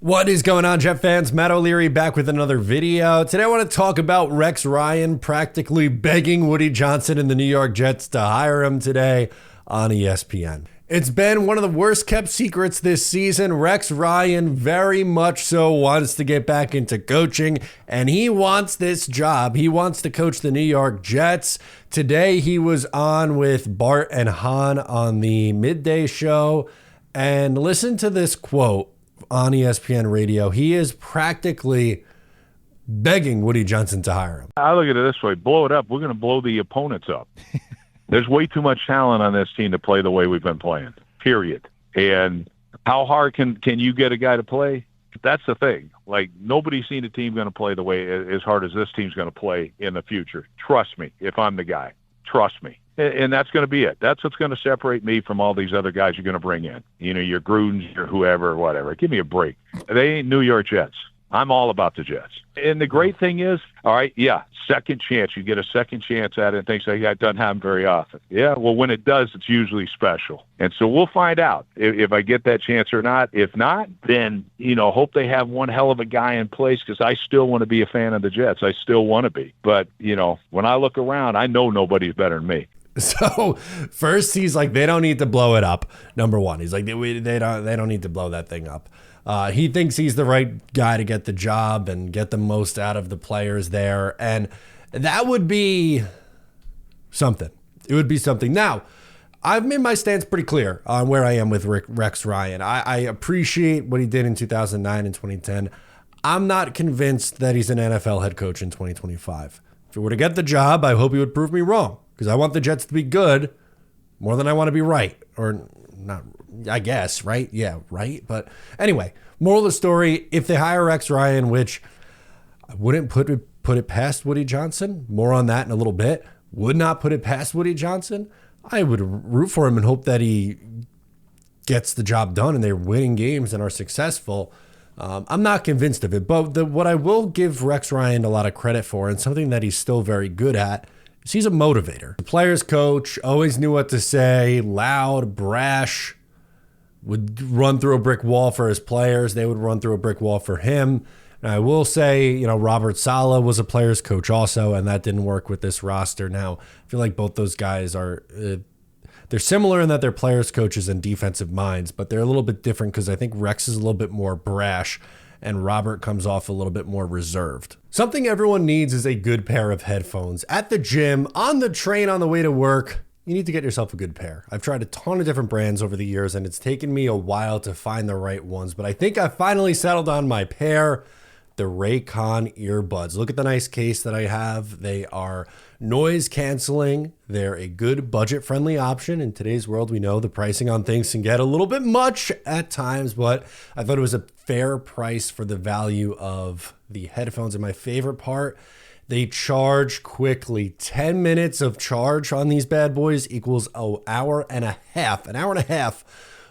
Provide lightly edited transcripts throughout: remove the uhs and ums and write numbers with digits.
What is going on, Jet fans? Matt O'Leary back with another video. Today I want to talk about Rex Ryan practically begging Woody Johnson and the New York Jets to hire him today on ESPN. It's been one of the worst kept secrets this season. Rex Ryan very much so wants to get back into coaching, and he wants this job. He wants to coach the New York Jets. Today he was on with Bart and Hahn on the midday show, and listen to this quote on ESPN radio. He is practically begging Woody Johnson to hire him. I look at it this way: blow it up. We're going to blow the opponents up. There's way too much talent on this team to play the way we've been playing, period. And how hard can you get a guy to play? That's the thing. Like, nobody's seen a team going to play the way as hard as this team's going to play in the future. Trust me, if I'm the guy. Trust me. And that's going to be it. That's what's going to separate me from all these other guys you're going to bring in. You know, your Grudens, your whoever, whatever. Give me a break. They ain't New York Jets. I'm all about the Jets. And the great thing is, all right, yeah, second chance. You get a second chance at it and things like that doesn't happen very often. Yeah, well, when it does, it's usually special. And so we'll find out if I get that chance or not. If not, then, you know, hope they have one hell of a guy in place, because I still want to be a fan of the Jets. I still want to be. But, you know, when I look around, I know nobody's better than me. So first he's like, they don't need to blow it up. Number one, he's like, they don't need to blow that thing up. He thinks he's the right guy to get the job and get the most out of the players there. And that would be something. It would be something. Now, I've made my stance pretty clear on where I am with Rex Ryan. I appreciate what he did in 2009 and 2010. I'm not convinced that he's an NFL head coach in 2025. If he were to get the job, I hope he would prove me wrong, because I want the Jets to be good more than I want to be right. Or not, I guess, right? Yeah, right. But anyway, moral of the story, if they hire Rex Ryan, which I wouldn't put it past Woody Johnson, more on that in a little bit, would not put it past Woody Johnson, I would root for him and hope that he gets the job done and they're winning games and are successful. I'm not convinced of it, but what I will give Rex Ryan a lot of credit for, and something that he's still very good at, is he's a motivator. The players coach, always knew what to say, loud, brash, would run through a brick wall for his players. They would run through a brick wall for him. And I will say, you know, Robert Saleh was a players coach also, and that didn't work with this roster. Now, I feel like both those guys are they're similar in that they're players coaches and defensive minds, but they're a little bit different because I think Rex is a little bit more brash and Robert comes off a little bit more reserved. Something everyone needs is a good pair of headphones. At the gym, on the train, on the way to work, you need to get yourself a good pair. I've tried a ton of different brands over the years, and it's taken me a while to find the right ones, but I think I finally settled on my pair, the Raycon earbuds. Look at the nice case that I have. They are noise canceling. They're a good budget-friendly option. In today's world, we know the pricing on things can get a little bit much at times, but I thought it was a fair price for the value of the headphones. And my favorite part, they charge quickly. 10 minutes of charge on these bad boys equals an hour and a half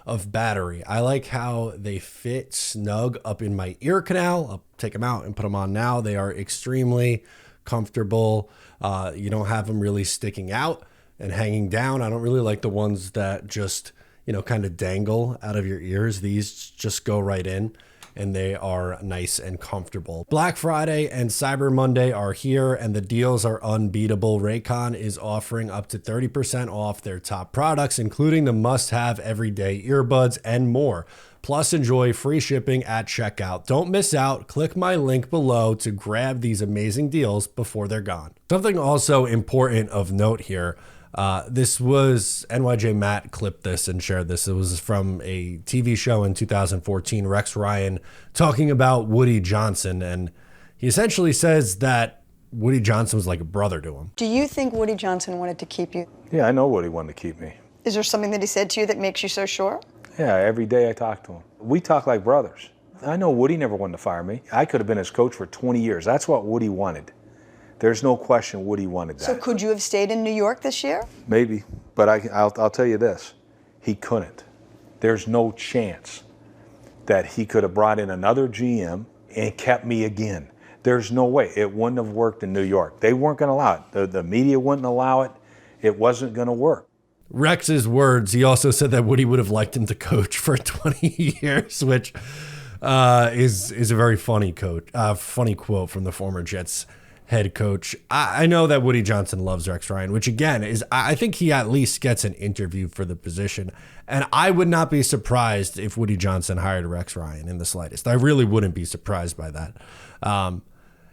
of battery. I like how they fit snug up in my ear canal. I'll take them out and put them on now. They are extremely comfortable. You don't have them really sticking out and hanging down. I don't really like the ones that just, you know, kind of dangle out of your ears. These just go right in, and they are nice and comfortable. Black Friday and Cyber Monday are here, and the deals are unbeatable. Raycon is offering up to 30% off their top products, including the must-have everyday earbuds and more. Plus, enjoy free shipping at checkout. Don't miss out. Click my link below to grab these amazing deals before they're gone. Something also important of note here, this was NYJ Matt clipped this and shared this. It was from a TV show in 2014, Rex Ryan talking about Woody Johnson. And he essentially says that Woody Johnson was like a brother to him. Do you think Woody Johnson wanted to keep you? Yeah, I know Woody wanted to keep me. Is there something that he said to you that makes you so sure? Yeah, every day I talk to him. We talk like brothers. I know Woody never wanted to fire me. I could have been his coach for 20 years. That's what Woody wanted. There's no question Woody wanted that. So could you have stayed in New York this year? Maybe, but I'll tell you this. He couldn't. There's no chance that he could have brought in another GM and kept me again. There's no way. It wouldn't have worked in New York. They weren't going to allow it. The media wouldn't allow it. It wasn't going to work. Rex's words, he also said that Woody would have liked him to coach for 20 years, which is a very funny funny quote from the former Jets head coach. I know that Woody Johnson loves Rex Ryan, which again is, I think he at least gets an interview for the position. And I would not be surprised if Woody Johnson hired Rex Ryan in the slightest. I really wouldn't be surprised by that.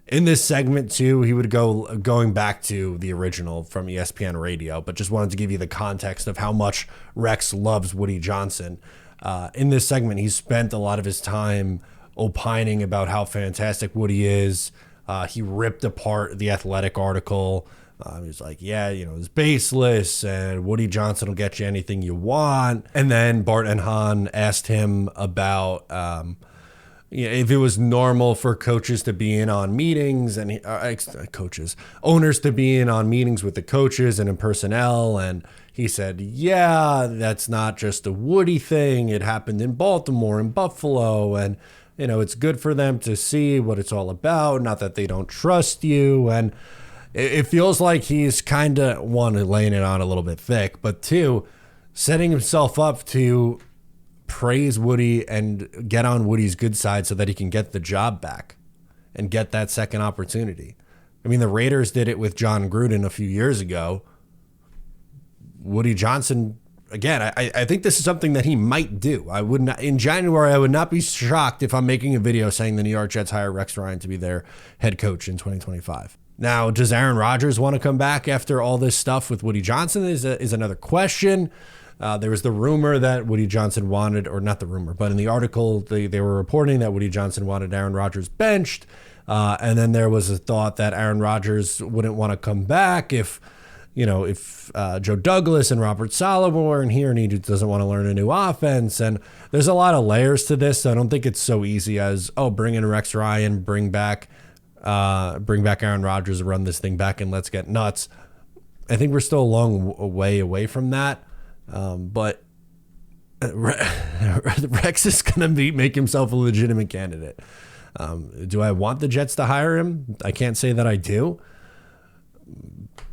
In this segment too, he would going back to the original from ESPN Radio, but just wanted to give you the context of how much Rex loves Woody Johnson. In this segment, he spent a lot of his time opining about how fantastic Woody is. He ripped apart the Athletic article. He was like, yeah, it's baseless, and Woody Johnson will get you anything you want. And then Bart and Hahn asked him about if it was normal for coaches to be in on meetings, and owners to be in on meetings with the coaches and in personnel. And he said, yeah, that's not just a Woody thing. It happened in Baltimore and Buffalo, and it's good for them to see what it's all about, not that they don't trust you. And it feels like he's kind of, one, laying it on a little bit thick, but two, setting himself up to praise Woody and get on Woody's good side so that he can get the job back and get that second opportunity. I mean, the Raiders did it with John Gruden a few years ago. Woody Johnson, again, I think this is something that he might do. In January, I would not be shocked if I'm making a video saying the New York Jets hire Rex Ryan to be their head coach in 2025. Now, does Aaron Rodgers want to come back after all this stuff with Woody Johnson is another question. There was the rumor that Woody Johnson wanted, or not the rumor, but in the article, they were reporting that Woody Johnson wanted Aaron Rodgers benched. And then there was a thought that Aaron Rodgers wouldn't want to come back if Joe Douglas and Robert Saleh weren't here, and he doesn't want to learn a new offense. And there's a lot of layers to this. So I don't think it's so easy as, bring in Rex Ryan, bring back Aaron Rodgers, run this thing back, and let's get nuts. I think we're still a long way away from that. But Rex is going to make himself a legitimate candidate. Do I want the Jets to hire him? I can't say that I do.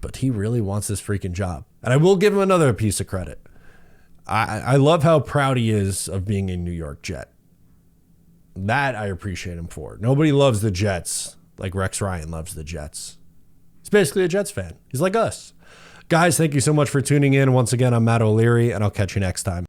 But he really wants this freaking job. And I will give him another piece of credit. I love how proud he is of being a New York Jet. That I appreciate him for. Nobody loves the Jets like Rex Ryan loves the Jets. He's basically a Jets fan. He's like us. Guys, thank you so much for tuning in. Once again, I'm Matt O'Leary, and I'll catch you next time.